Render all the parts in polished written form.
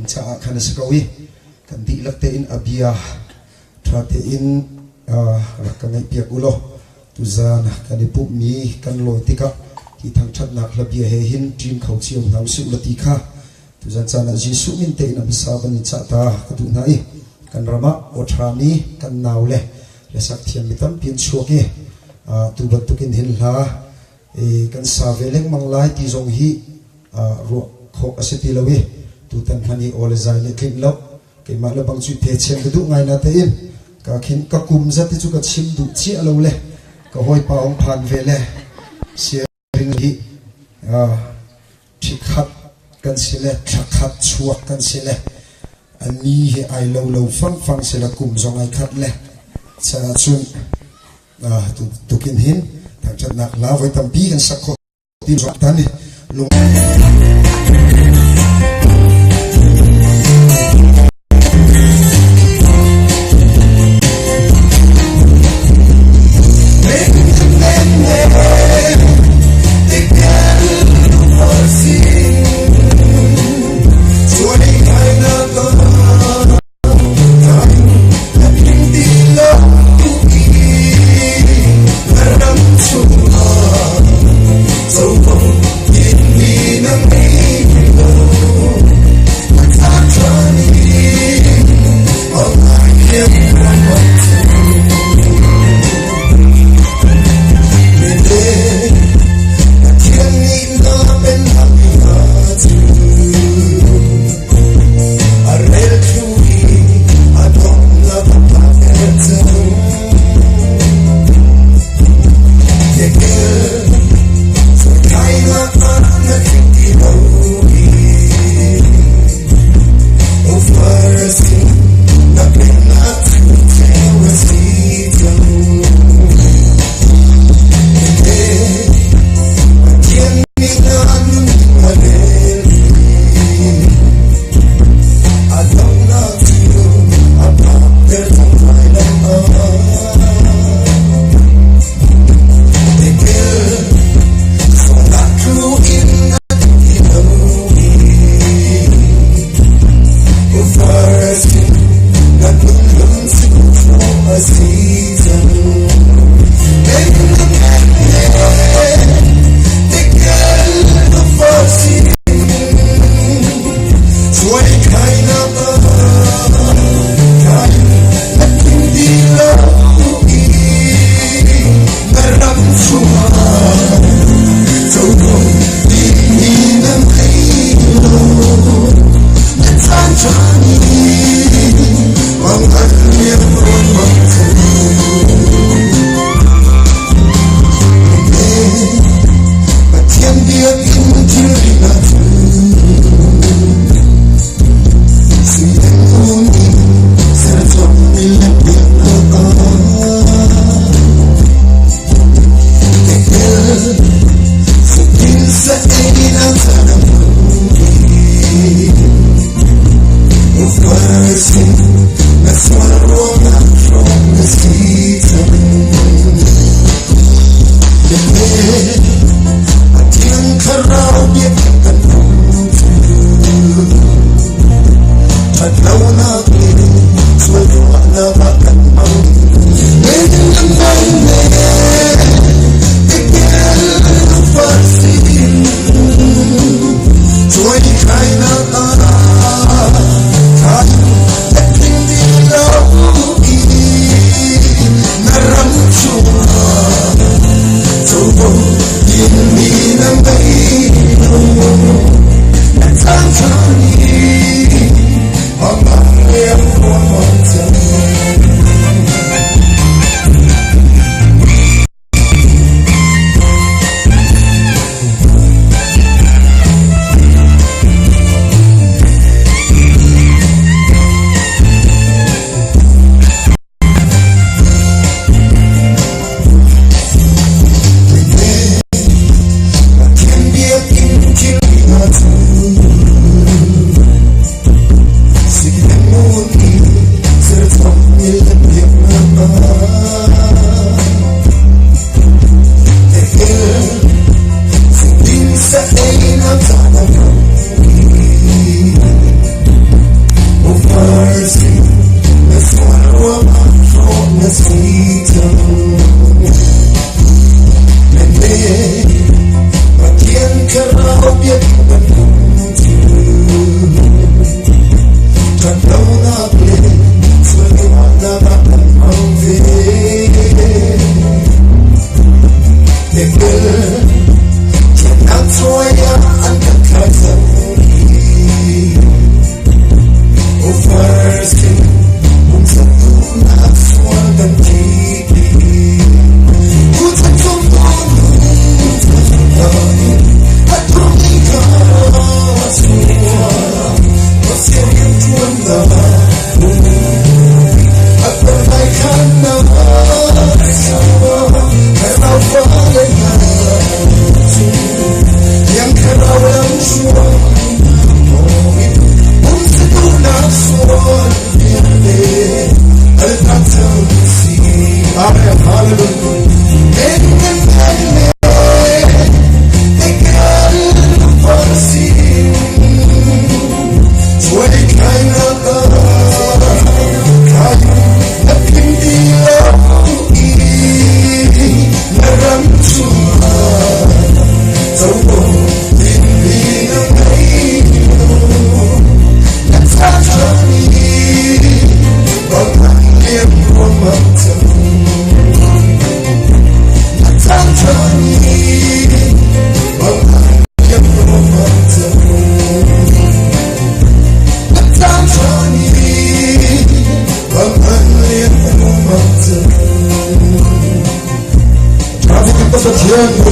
cha khana sakawi kan di lakte in abia thate in rakangai piak ulo tuzana kanipu mi kan loi tika ki thang that nak labia he hin dream khau chiam nau su lati kha tuzan chana jisu min te na sa ban cha ta kadu nai kan rama othami kan naule le sak thiam mitam pin chuaki tu bat tukin hin la kan sa veleng manglai ti zong hi ro khok aseti lawi tu tan hani ole zai le kin lo ke ma la bang chu phe chen du ngai na te in ka khin ka kum zati chu ka chim du chi alo le ka hoi pa ong phan vele sia ring hi thikhat kan sile thakhat chuak kan sile ani hi ai lo fang sila kum zong ai khat le cha chun tu kin hin thang chat nak la voi tam pi kan sakho tin zok tan ni lung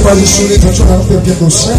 pa Yesu ni thachon ang pia pia dosa